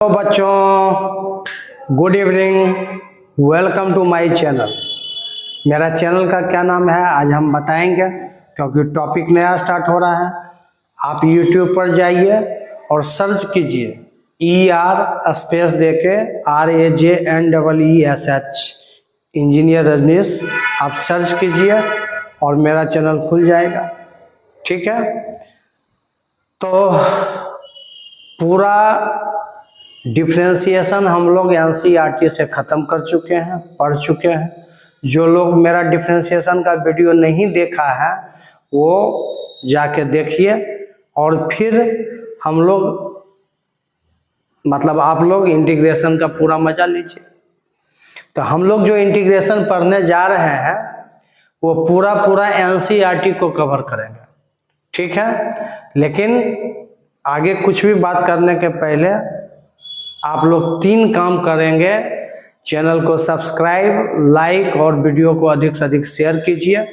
तो बच्चों, good evening, welcome to my channel. मेरा चैनल का क्या नाम है आज हम बताएंगे, क्योंकि टॉपिक नया स्टार्ट हो रहा है। आप YouTube पर जाइए और सर्च कीजिए ER स्पेस देके RAJNEESH इंजीनियर रजनीश। आप सर्च कीजिए और मेरा चैनल खुल जाएगा। ठीक है, तो पूरा डिफ्रेंशिएशन हम लोग NCERT से ख़त्म कर चुके हैं, पढ़ चुके हैं। जो लोग मेरा डिफ्रेंशिएशन का वीडियो नहीं देखा है वो जाके देखिए, और फिर हम लोग आप लोग इंटीग्रेशन का पूरा मजा लीजिए। तो हम लोग जो इंटीग्रेशन पढ़ने जा रहे हैं वो पूरा NCERT को कवर करेंगे। ठीक है, लेकिन आगे कुछ भी बात करने के पहले आप लोग 3 काम करेंगे। चैनल को सब्सक्राइब, लाइक और वीडियो को अधिक से अधिक शेयर कीजिए।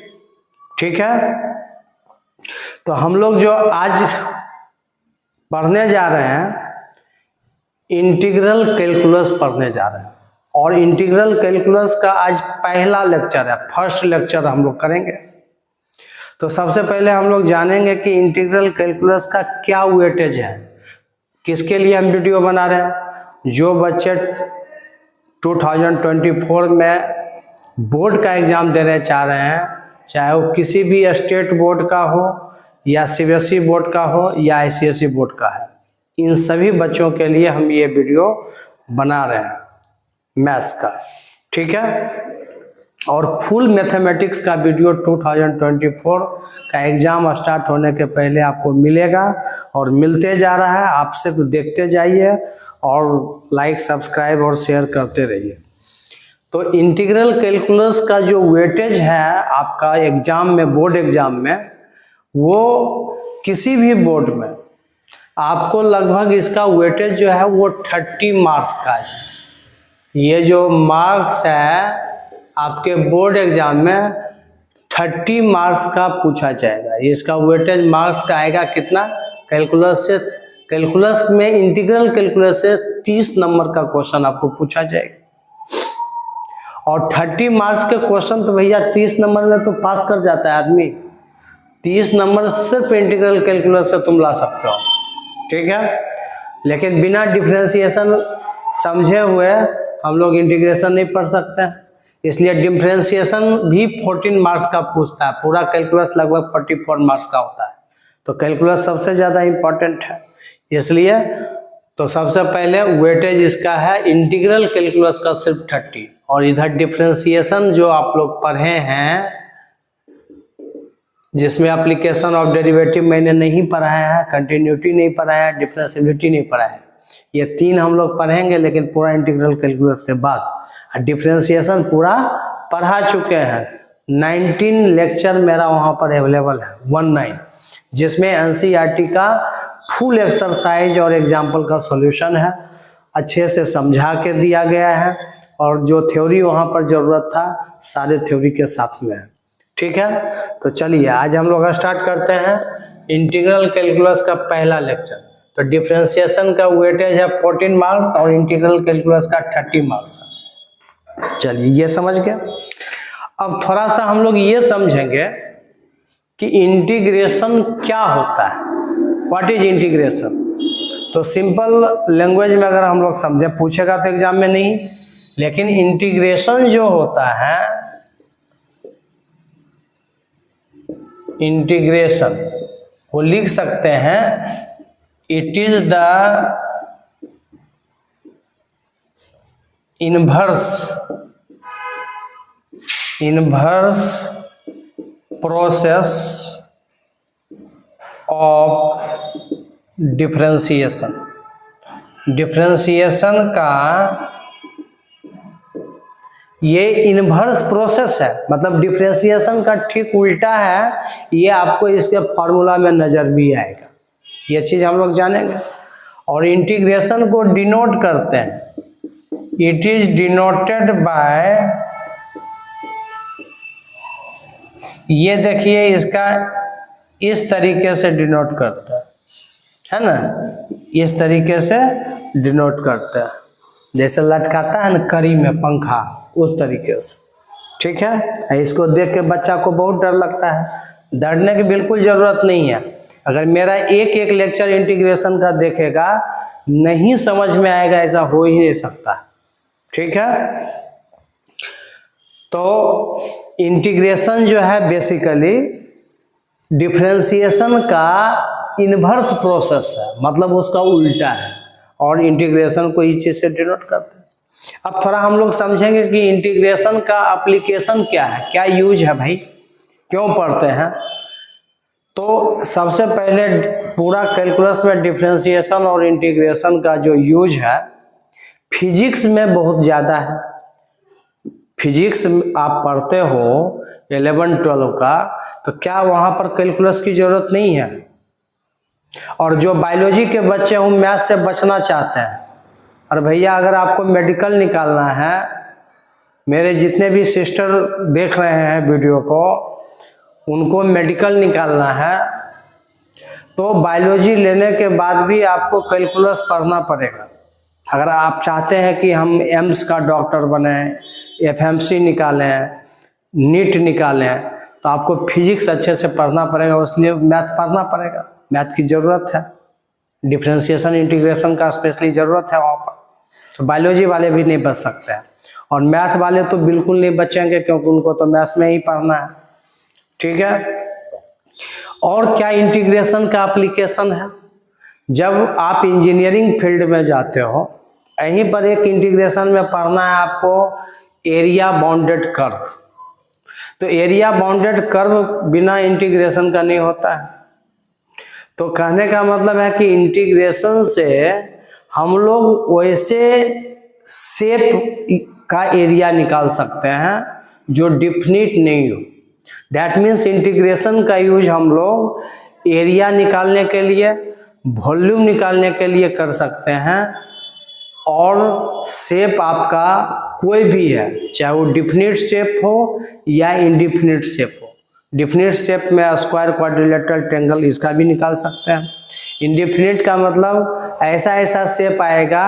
ठीक है, तो हम लोग जो आज पढ़ने जा रहे हैं इंटीग्रल कैलकुलस पढ़ने जा रहे हैं, और इंटीग्रल कैलकुलस का आज पहला लेक्चर है, फर्स्ट लेक्चर हम लोग करेंगे। तो सबसे पहले हम लोग जानेंगे कि इंटीग्रल कैलकुलस का क्या वेटेज है, किसके लिए हम वीडियो बना रहे हैं। जो बच्चे 2024 में बोर्ड का एग्ज़ाम देने चाह रहे हैं, चाहे वो किसी भी स्टेट बोर्ड का हो या CBSE बोर्ड का हो या ICSE बोर्ड का है, इन सभी बच्चों के लिए हम ये वीडियो बना रहे हैं मैथ्स का। ठीक है, और फुल मैथमेटिक्स का वीडियो 2024 का एग्ज़ाम स्टार्ट होने के पहले आपको मिलेगा और मिलते जा रहा है। आप सिर्फ देखते जाइए और लाइक, सब्सक्राइब और शेयर करते रहिए। तो इंटीग्रल कैलकुलस का जो वेटेज है आपका एग्ज़ाम में, बोर्ड एग्ज़ाम में, वो किसी भी बोर्ड में आपको लगभग इसका वेटेज जो है वो 30 मार्क्स का है। ये जो मार्क्स है आपके बोर्ड एग्जाम में 30 मार्क्स का पूछा जाएगा। इसका वेटेज मार्क्स का आएगा कितना, कैलकुलस से, कैलकुलस में इंटीग्रल कैलकुलस से 30 नंबर का क्वेश्चन आपको पूछा जाएगा। और 30 मार्क्स के क्वेश्चन तो भैया 30 नंबर में तो पास कर जाता है आदमी। 30 नंबर सिर्फ इंटीग्रल कैलकुलस से तुम ला सकते हो। ठीक है, लेकिन बिना डिफ्रेंशिएशन समझे हुए हम लोग इंटीग्रेशन नहीं पढ़ सकते हैं। इसलिए डिफ्रेंशिएशन भी 14 मार्क्स का पूछता है। पूरा कैलकुलस लगभग 44 मार्क्स का होता है, तो कैलकुलस सबसे ज़्यादा इम्पोर्टेंट है। इसलिए तो सबसे पहले वेटेज इसका है इंटीग्रल कैलकुलस का सिर्फ 30, और इधर डिफ्रेंशिएशन जो आप लोग पढ़े हैं जिसमें एप्लीकेशन ऑफ डेरिवेटिव मैंने नहीं पढ़ाया है, कंटिन्यूटी नहीं पढ़ाया है, डिफरेंशिएबिलिटी नहीं पढ़ाया है, ये 3 हम लोग पढ़ेंगे लेकिन पूरा इंटीग्रल कैलकुलस के बाद। डिफ्रेंशिएशन पूरा पढ़ा चुके हैं। 19 लेक्चर मेरा वहाँ पर अवेलेबल है, 19, जिसमें NCERT का फुल एक्सरसाइज और एग्जाम्पल का सॉल्यूशन है, अच्छे से समझा के दिया गया है, और जो थ्योरी वहाँ पर ज़रूरत था सारे थ्योरी के साथ में है। ठीक है, तो चलिए आज हम लोग स्टार्ट करते हैं इंटीग्रल कैलकुलस का पहला लेक्चर। तो डिफ्रेंशिएशन का वेटेज है 14 मार्क्स और इंटीग्रल कैलकुलस का 30 मार्क्स है। चलिए ये समझ गए। अब थोड़ा सा हम लोग ये समझेंगे कि इंटीग्रेशन क्या होता है, व्हाट इज इंटीग्रेशन। तो सिंपल लैंग्वेज में अगर हम लोग समझे, पूछेगा तो एग्जाम में नहीं, लेकिन इंटीग्रेशन जो होता है, इंटीग्रेशन वो लिख सकते हैं, it is the inverse process of differentiation. Differentiation का ये इनवर्स प्रोसेस है, मतलब डिफरेंशिएशन का ठीक उल्टा है। ये आपको इसके फॉर्मूला में नज़र भी आएगा, ये चीज़ हम लोग जानेंगे। और इंटीग्रेशन को डिनोट करते हैं, इट इज डिनोटेड बाय, ये देखिए इसका इस तरीके से डिनोट करता है ना, इस तरीके से डिनोट करते हैं, जैसे लटकाता है ना कड़ी में पंखा, उस तरीके से। ठीक है, इसको देख के बच्चा को बहुत डर लगता है। डरने की बिल्कुल ज़रूरत नहीं है। अगर मेरा एक एक लेक्चर इंटीग्रेशन का देखेगा, नहीं समझ में आएगा, ऐसा हो ही नहीं सकता। ठीक है, तो इंटीग्रेशन जो है बेसिकली डिफरेंशिएशन का इन्वर्स प्रोसेस है, मतलब उसका उल्टा है, और इंटीग्रेशन को इस चीज से डिनोट करते हैं। अब थोड़ा हम लोग समझेंगे कि इंटीग्रेशन का एप्लीकेशन क्या है, क्या यूज है भाई, क्यों पढ़ते हैं। तो सबसे पहले पूरा कैलकुलस में डिफरेंशिएशन और इंटीग्रेशन का जो यूज है फिजिक्स में बहुत ज़्यादा है। फिजिक्स आप पढ़ते हो 11-12 का, तो क्या वहाँ पर कैलकुलस की ज़रूरत नहीं है। और जो बायोलॉजी के बच्चे हो मैथ से बचना चाहते हैं, और भैया अगर आपको मेडिकल निकालना है, मेरे जितने भी सिस्टर देख रहे हैं वीडियो को, उनको मेडिकल निकालना है, तो बायोलॉजी लेने के बाद भी आपको कैलकुलस पढ़ना पड़ेगा। अगर आप चाहते हैं कि हम एम्स का डॉक्टर बने, एफएमसी निकालें, नीट निकालें, तो आपको फिजिक्स अच्छे से पढ़ना पड़ेगा, इसलिए मैथ पढ़ना पड़ेगा। मैथ की ज़रूरत है, डिफरेंशिएशन इंटीग्रेशन का स्पेशली ज़रूरत है वहाँ पर। तो बायोलॉजी वाले भी नहीं बच सकते हैं, और मैथ वाले तो बिल्कुल नहीं बचेंगे, क्योंकि उनको तो मैथ्स में ही पढ़ना है। ठीक है, और क्या इंटीग्रेशन का एप्लीकेशन है। जब आप इंजीनियरिंग फील्ड में जाते हो, यहीं पर एक इंटीग्रेशन में पढ़ना है आपको, एरिया बाउंडेड कर्व। तो एरिया बाउंडेड कर्व बिना इंटीग्रेशन का नहीं होता है। तो कहने का मतलब है कि इंटीग्रेशन से हम लोग वैसे शेप का एरिया निकाल सकते हैं जो डिफिनिट नहीं हो। डैट मीन्स इंटीग्रेशन का यूज हम लोग एरिया निकालने के लिए, वॉल्यूम निकालने के लिए कर सकते हैं, और शेप आपका कोई भी है, चाहे वो डिफिनिट शेप हो या इनडिफिनिट शेप हो। डिफिनिट शेप में स्क्वायर, क्वाड्रिलेटरल, ट्रायंगल, इसका भी निकाल सकते हैं। इनडिफिनिट का मतलब ऐसा ऐसा शेप आएगा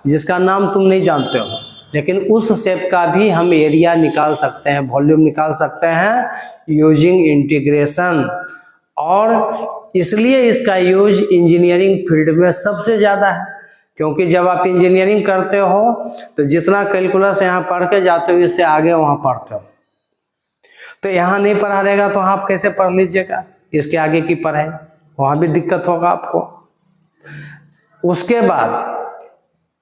जिसका नाम तुम नहीं जानते हो, लेकिन उस शेप का भी हम एरिया निकाल सकते हैं, वॉल्यूम निकाल सकते हैं यूजिंग इंटीग्रेशन। और इसलिए इसका यूज इंजीनियरिंग फील्ड में सबसे ज़्यादा है, क्योंकि जब आप इंजीनियरिंग करते हो तो जितना कैलकुलस यहाँ पढ़ के जाते हो, इससे आगे वहाँ पढ़ते हो। तो यहाँ नहीं पढ़ा रहेगा तो आप कैसे पढ़ लीजिएगा इसके आगे की पढ़ाई, वहाँ भी दिक्कत होगा आपको। उसके बाद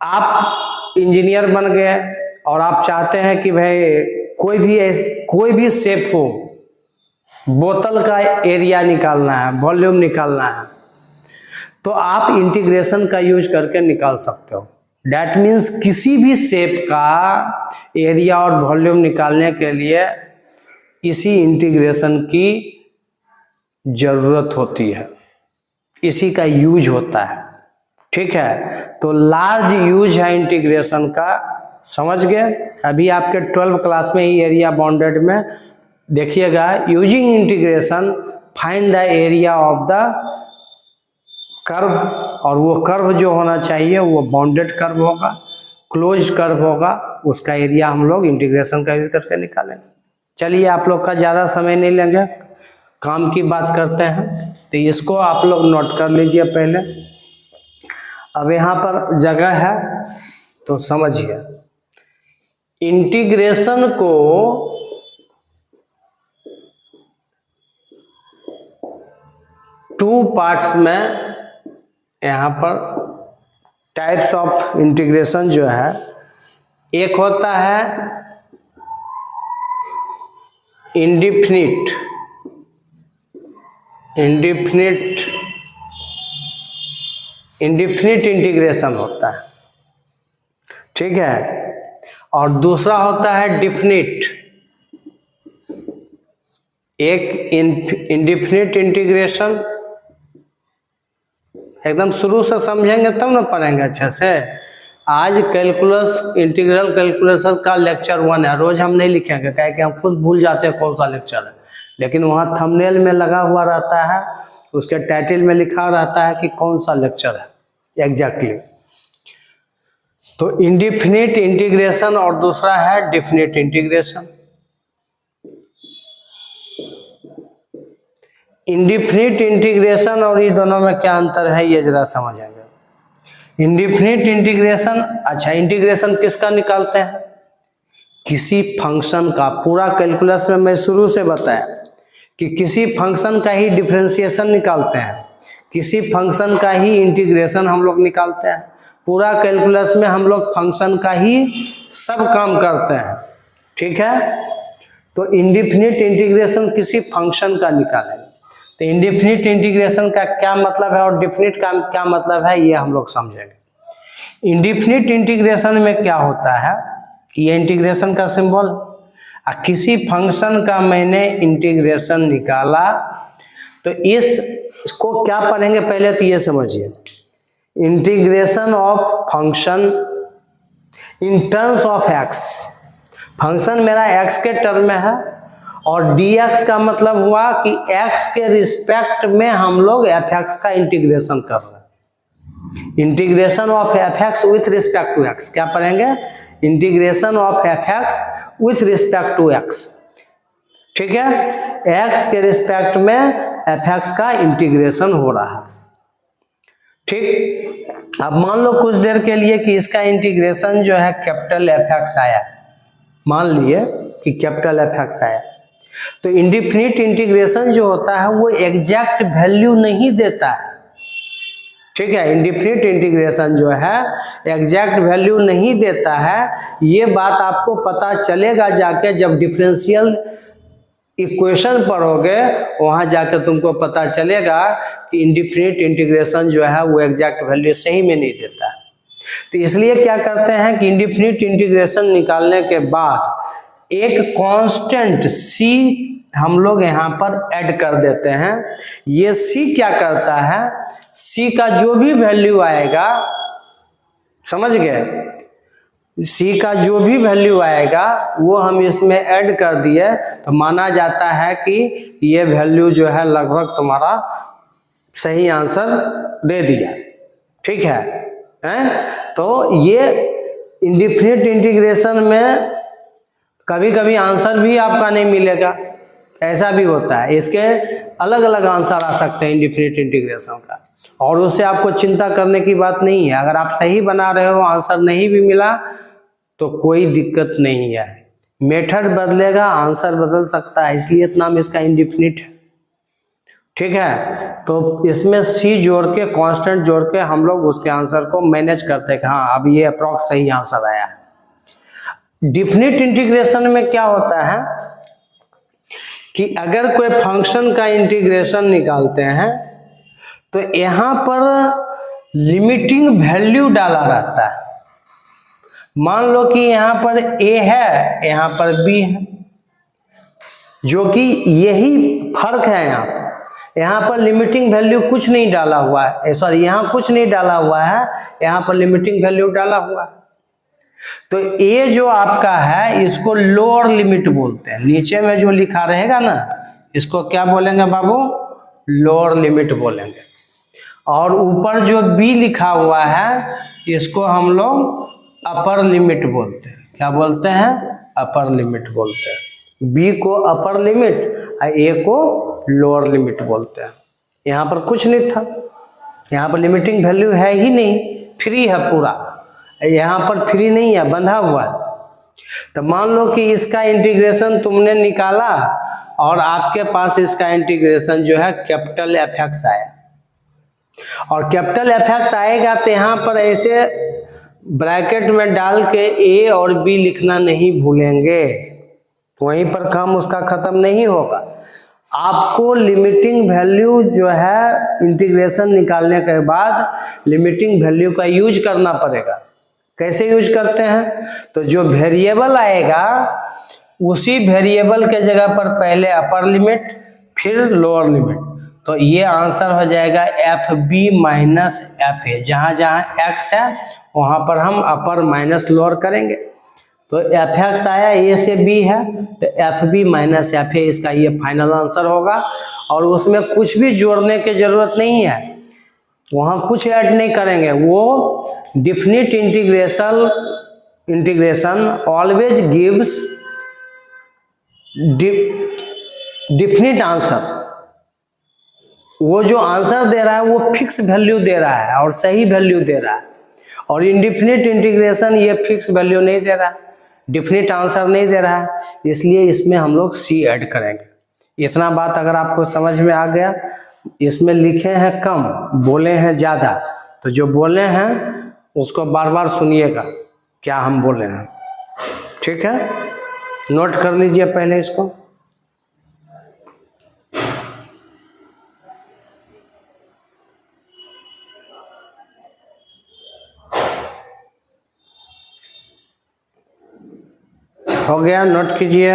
आप इंजीनियर बन गए और आप चाहते हैं कि भाई कोई भी शेप हो, बोतल का एरिया निकालना है, वॉल्यूम निकालना है, तो आप इंटीग्रेशन का यूज करके निकाल सकते हो। डैट मीन्स किसी भी शेप का एरिया और वॉल्यूम निकालने के लिए इसी इंटीग्रेशन की जरूरत होती है, इसी का यूज होता है। ठीक है, तो लार्ज यूज है इंटीग्रेशन का, समझ गए। अभी आपके 12 क्लास में ही एरिया बाउंडेड में देखिएगा, using integration find the area of the curve, और वो कर्व जो होना चाहिए वो बाउंडेड कर्व होगा, क्लोज कर्व होगा, उसका एरिया हम लोग इंटीग्रेशन का यूज करके निकालेंगे। चलिए, आप लोग का ज़्यादा समय नहीं लेंगे, काम की बात करते हैं, तो इसको आप लोग नोट कर लीजिए पहले। अब यहाँ पर जगह है तो समझिए, इंटीग्रेशन को टू पार्ट्स में, यहाँ पर टाइप्स ऑफ इंटीग्रेशन जो है, एक होता है इंडिफिनिट इंटीग्रेशन होता है, ठीक है, और दूसरा होता है डिफिनिट। एक इंडिफिनिट इंटीग्रेशन एकदम शुरू से समझेंगे तब ना पढ़ेंगे अच्छे से। आज कैलकुलस, इंटीग्रल कैलकुलेशन का लेक्चर 1 है, रोज हम नहीं लिखेंगे, क्या कि हम खुद भूल जाते हैं कौन सा लेक्चर है, लेकिन वहाँ थंबनेल में लगा हुआ रहता है, उसके टाइटल में लिखा रहता है कि कौन सा लेक्चर है एग्जैक्टली। तो इंडिफिनिट इंटीग्रेशन और दूसरा है डिफिनिट इंटीग्रेशन। इंडिफिनिट इंटीग्रेशन और ये दोनों में क्या अंतर है ये जरा समझेंगे। इंडिफिनिट इंटीग्रेशन, अच्छा इंटीग्रेशन किसका निकालते हैं? किसी फंक्शन का। पूरा कैलकुलस में मैं शुरू से बताया कि किसी फंक्शन का ही डिफरेंशिएशन निकालते हैं, किसी फंक्शन का ही इंटीग्रेशन हम लोग निकालते हैं। पूरा कैलकुलस में हम लोग फंक्शन का ही सब काम करते हैं, ठीक है। तो इंडिफिनिट इंटीग्रेशन किसी फंक्शन का निकालेंगे। तो इंडिफिनिट इंटीग्रेशन का क्या मतलब है और डिफिनिट का क्या मतलब है ये हम लोग समझेंगे। इंडिफिनिट इंटीग्रेशन में क्या होता है, ये इंटीग्रेशन का सिंबल, किसी फंक्शन का मैंने इंटीग्रेशन निकाला तो इसको क्या पढ़ेंगे पहले तो ये समझिए। Integration of function in terms of x. Function मेरा एक्स के टर्म में है और dx का मतलब हुआ कि x के रिस्पेक्ट में हम लोग fx का इंटीग्रेशन कर रहे हैं। Integration of fx with respect to x, क्या पढ़ेंगे? Integration of fx with respect to x, ठीक है। x के रिस्पेक्ट में fx का इंटीग्रेशन हो रहा है, ठीक। अब मान लो कुछ देर के लिए कि इसका इंटीग्रेशन जो है कैपिटल fx आया, मान लिए कि कैपिटल fx आया, तो इंडिफिनिट इंटीग्रेशन जो होता है वो एग्जैक्ट वैल्यू नहीं देता है, ठीक है। इंडिफिनिट इंटीग्रेशन जो है एग्जैक्ट वैल्यू नहीं देता है। ये बात आपको पता चलेगा जाके जब डिफरेंशियल इक्वेशन पढ़ोगे, वहां जाके तुमको पता चलेगा कि इंडिफिनिट इंटीग्रेशन जो है वो एग्जैक्ट वैल्यू सही में नहीं देता है। तो इसलिए क्या करते हैं कि इंडिफिनिट इंटीग्रेशन निकालने के बाद एक कांस्टेंट c हम लोग यहाँ पर ऐड कर देते हैं। ये c क्या करता है, c का जो भी वैल्यू आएगा, समझ गए, c का जो भी वैल्यू आएगा वो हम इसमें ऐड कर दिए तो माना जाता है कि ये वैल्यू जो है लगभग तुम्हारा सही आंसर दे दिया, ठीक है, तो ये इंडिफिनिट इंटीग्रेशन में कभी कभी आंसर भी आपका नहीं मिलेगा, ऐसा भी होता है। इसके अलग अलग आंसर आ सकते हैं इंडिफिनिट इंटीग्रेशन का, और उससे आपको चिंता करने की बात नहीं है। अगर आप सही बना रहे हो, आंसर नहीं भी मिला तो कोई दिक्कत नहीं है, मेथड बदलेगा आंसर बदल सकता है, इसलिए इतना नाम इसका इंडिफिनिट है, ठीक है। तो इसमें c जोड़ के, कांस्टेंट जोड़ के हम लोग उसके आंसर को मैनेज करते हैं कि हाँ अब ये अप्रॉक्स सही आंसर आया है। डिफिनिट इंटीग्रेशन में क्या होता है कि अगर कोई फंक्शन का इंटीग्रेशन निकालते हैं तो यहाँ पर लिमिटिंग वैल्यू डाला रहता है। मान लो कि यहाँ पर a है, यहाँ पर b है, जो कि यही फर्क है। यहाँ पर लिमिटिंग वैल्यू कुछ नहीं डाला हुआ है, सॉरी यहाँ कुछ नहीं डाला हुआ है, यहाँ पर लिमिटिंग वैल्यू डाला हुआ है। तो ये जो आपका है इसको लोअर लिमिट बोलते हैं। नीचे में जो लिखा रहेगा ना इसको क्या बोलेंगे बाबू? लोअर लिमिट बोलेंगे। और ऊपर जो b लिखा हुआ है इसको हम लोग अपर लिमिट बोलते हैं। क्या बोलते हैं? अपर लिमिट बोलते हैं। b को अपर लिमिट और a को लोअर लिमिट बोलते हैं। यहाँ पर कुछ नहीं था, यहाँ पर लिमिटिंग वैल्यू है ही नहीं, फ्री है पूरा, यहाँ पर फ्री नहीं है, बंधा हुआ है। तो मान लो कि इसका इंटीग्रेशन तुमने निकाला और आपके पास इसका इंटीग्रेशन जो है कैपिटल fx आया, और कैपिटल fx आएगा तो यहाँ पर ऐसे ब्रैकेट में डाल के a और b लिखना नहीं भूलेंगे, वहीं पर काम उसका खत्म नहीं होगा। आपको लिमिटिंग वैल्यू जो है इंटीग्रेशन निकालने के बाद लिमिटिंग वैल्यू का यूज करना पड़ेगा। कैसे यूज करते हैं? तो जो वेरिएबल आएगा उसी वेरिएबल के जगह पर पहले अपर लिमिट फिर लोअर लिमिट, तो ये आंसर हो जाएगा F B minus F A. जहाँ जहाँ एक्स है वहाँ पर हम अपर माइनस लोअर करेंगे। तो एफ एक्स आया, ए से बी है, तो F B minus F A इसका ये फाइनल आंसर होगा। और उसमें कुछ भी जोड़ने की जरूरत नहीं है, वहाँ कुछ ऐड नहीं करेंगे, वो definite integration always gives definite answer. वो जो आंसर दे रहा है वो फिक्स वैल्यू दे रहा है और सही वैल्यू दे रहा है, और इनडिफिनिट इंटीग्रेशन ये फिक्स वैल्यू नहीं दे रहा है, डिफिनिट आंसर नहीं दे रहा है, इसलिए इसमें हम लोग सी ऐड करेंगे। इतना बात अगर आपको समझ में आ गया। इसमें लिखे हैं कम, बोले हैं ज़्यादा, तो जो बोले हैं उसको बार बार सुनिएगा क्या हम बोले हैं, ठीक है। नोट कर लीजिए पहले इसको। हो गया, नोट कीजिए।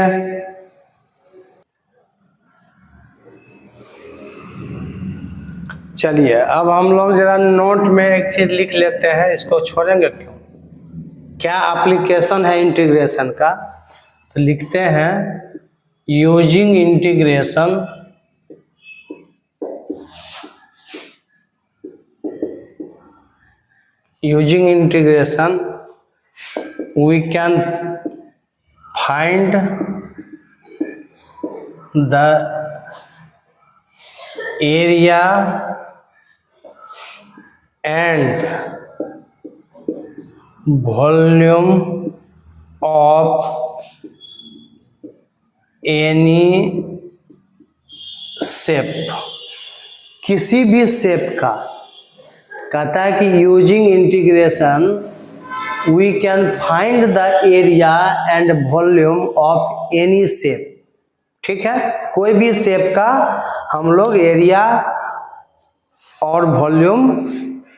चलिए अब हम लोग जरा नोट में एक चीज लिख लेते हैं, इसको छोड़ेंगे क्यों, क्या एप्लीकेशन है इंटीग्रेशन का, तो लिखते हैं using integration we can find the area and volume of any shape, किसी भी शेप का। कहता है कि using integration we can find the area and volume of any shape, ठीक है। कोई भी शेप का हम लोग एरिया और वॉल्यूम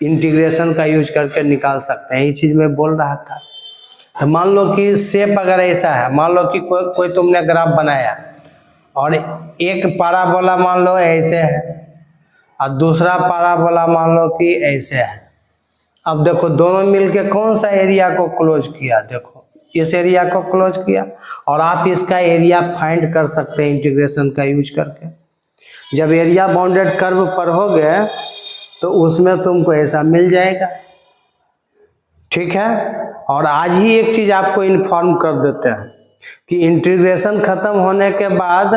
इंटीग्रेशन का यूज करके निकाल सकते हैं। ये चीज मैं बोल रहा था। तो मान लो कि शेप अगर ऐसा है, मान लो कि कोई तुमने ग्राफ बनाया और एक पैराबोला मान लो ऐसे है और दूसरा पैराबोला मान लो कि ऐसे है। अब देखो दोनों मिलके कौन सा एरिया को क्लोज किया, देखो इस एरिया को क्लोज किया, और आप इसका एरिया फाइंड कर सकते हैं इंटीग्रेशन का यूज करके। जब एरिया बाउंडेड कर्व पर हो गए तो उसमें तुमको ऐसा मिल जाएगा, ठीक है। और आज ही एक चीज आपको इन्फॉर्म कर देते हैं कि इंटीग्रेशन खत्म होने के बाद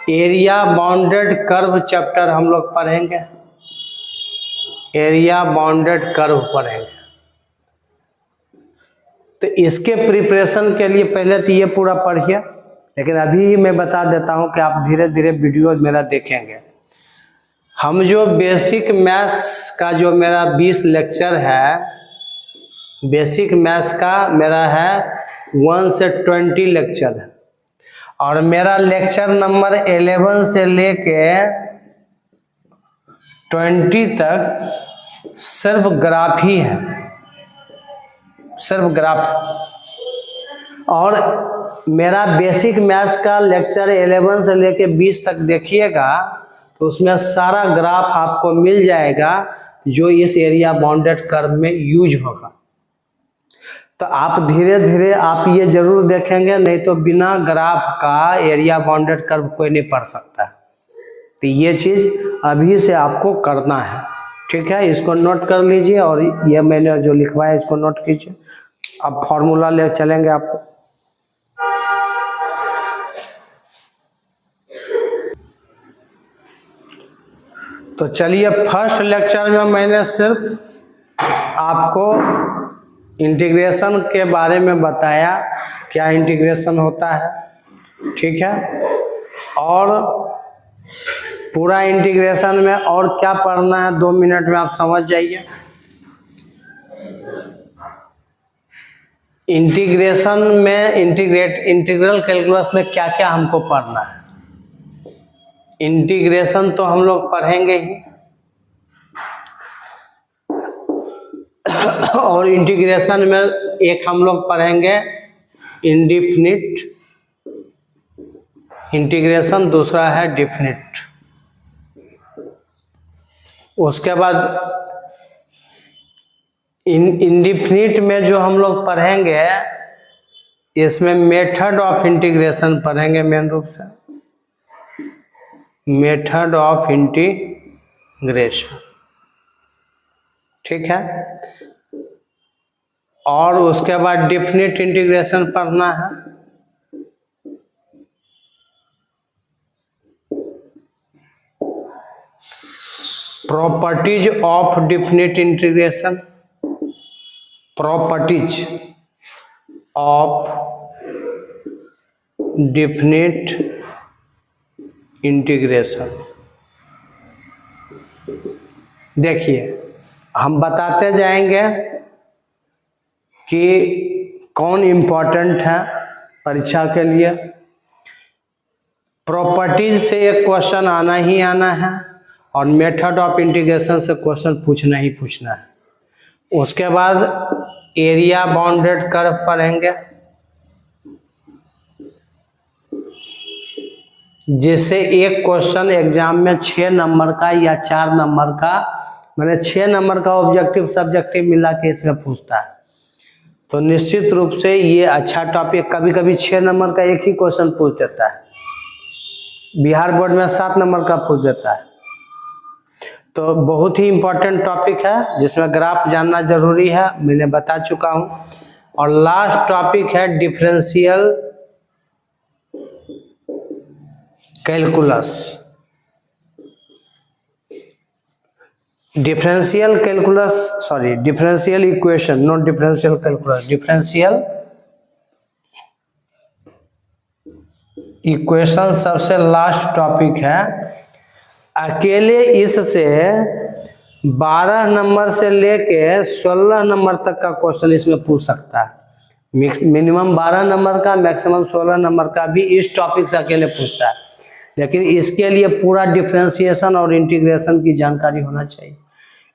एरिया बाउंडेड कर्व चैप्टर हम लोग पढ़ेंगे, एरिया बाउंडेड कर्व पढ़ेंगे। तो इसके प्रिपरेशन के लिए पहले तो ये पूरा पढ़िए, लेकिन अभी मैं बता देता हूं कि आप धीरे धीरे वीडियो मेरा देखेंगे। हम जो बेसिक मैथ्स का जो मेरा 20 लेक्चर है, बेसिक मैथ्स का मेरा है 1 से 20 लेक्चर है, और मेरा लेक्चर नंबर 11 से लेके 20 तक सिर्फ ग्राफ ही है, सिर्फ ग्राफ। और मेरा बेसिक मैथ्स का लेक्चर 11 से लेके 20 तक देखिएगा तो उसमें सारा ग्राफ आपको मिल जाएगा जो इस एरिया बाउंडेड कर्व में यूज होगा। तो आप धीरे धीरे आप ये जरूर देखेंगे, नहीं तो बिना ग्राफ का एरिया बाउंडेड कर्व कोई नहीं पढ़ सकता। तो ये चीज अभी से आपको करना है, ठीक है। इसको नोट कर लीजिए और ये मैंने जो लिखवाया इसको नोट कीजिए। अब फॉर्मूला ले चलेंगे आपको। तो चलिए फर्स्ट लेक्चर में मैंने सिर्फ आपको इंटीग्रेशन के बारे में बताया, क्या इंटीग्रेशन होता है, ठीक है। और पूरा इंटीग्रेशन में और क्या पढ़ना है 2 मिनट में आप समझ जाइए। इंटीग्रेशन में इंटीग्रल कैलकुलस में क्या क्या हमको पढ़ना है। इंटीग्रेशन तो हम लोग पढ़ेंगे ही, और इंटीग्रेशन में एक हम लोग पढ़ेंगे इनडिफिनिट इंटीग्रेशन, दूसरा है डिफिनिट। उसके बाद इनडिफिनिट में जो हम लोग पढ़ेंगे इसमें मेथड ऑफ इंटीग्रेशन पढ़ेंगे, मेन रूप से मेथड ऑफ इंटीग्रेशन। ठीक है। और उसके बाद डेफिनेट इंटीग्रेशन पढ़ना है। Properties of definite integration, properties of definite integration. देखिए हम बताते जाएंगे कि कौन इम्पोर्टेंट है परीक्षा के लिए। प्रॉपर्टीज से एक क्वेश्चन आना ही आना है और मेथड ऑफ इंटीग्रेशन से क्वेश्चन पूछना ही पूछना है। उसके बाद एरिया बाउंडेड कर्व पढ़ेंगे, जिससे एक क्वेश्चन एग्जाम में 6 नंबर का या 4 नंबर का, मैंने 6 नंबर का ऑब्जेक्टिव सब्जेक्टिव मिला के इसमें पूछता है। तो निश्चित रूप से ये अच्छा टॉपिक, कभी कभी 6 नंबर का एक ही क्वेश्चन पूछ देता है, बिहार बोर्ड में 7 नंबर का पूछ देता है। तो बहुत ही इम्पोर्टेंट टॉपिक है जिसमें ग्राफ जानना जरूरी है, मैंने बता चुका हूँ। और लास्ट टॉपिक है differential calculus. Differential calculus, sorry differential equation, not differential calculus, differential equation सबसे लास्ट टॉपिक है। अकेले इससे 12 नंबर से लेके 16 नंबर तक का क्वेश्चन इसमें पूछ सकता है। मिनिमम 12 नंबर का, मैक्सिमम 16 नंबर का भी इस टॉपिक से अकेले पूछता है। लेकिन इसके लिए पूरा डिफरेंशिएशन और इंटीग्रेशन की जानकारी होना चाहिए।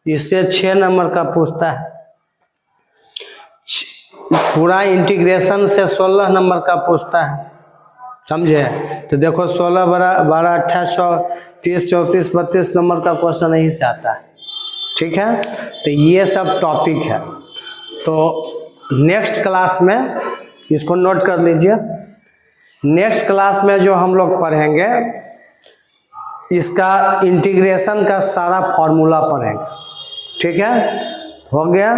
इससे 6 नंबर का पूछता है, पूरा इंटीग्रेशन से 16 नंबर का पूछता है, समझे। तो देखो 16 12 28 30 34 32 नंबर का क्वेश्चन यहीं से आता है, ठीक है। तो ये सब टॉपिक है। तो नेक्स्ट क्लास में इसको नोट कर लीजिए। नेक्स्ट क्लास में जो हम लोग पढ़ेंगे, इसका इंटीग्रेशन का सारा फॉर्मूला पढ़ेंगे, ठीक है। हो गया,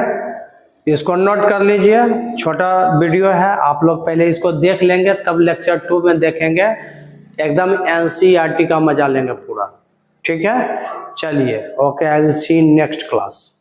इसको नोट कर लीजिए। छोटा वीडियो है, आप लोग पहले इसको देख लेंगे, तब लेक्चर 2 में देखेंगे। एकदम NCERT का मजा लेंगे पूरा, ठीक है। चलिए, okay, I will see in next class.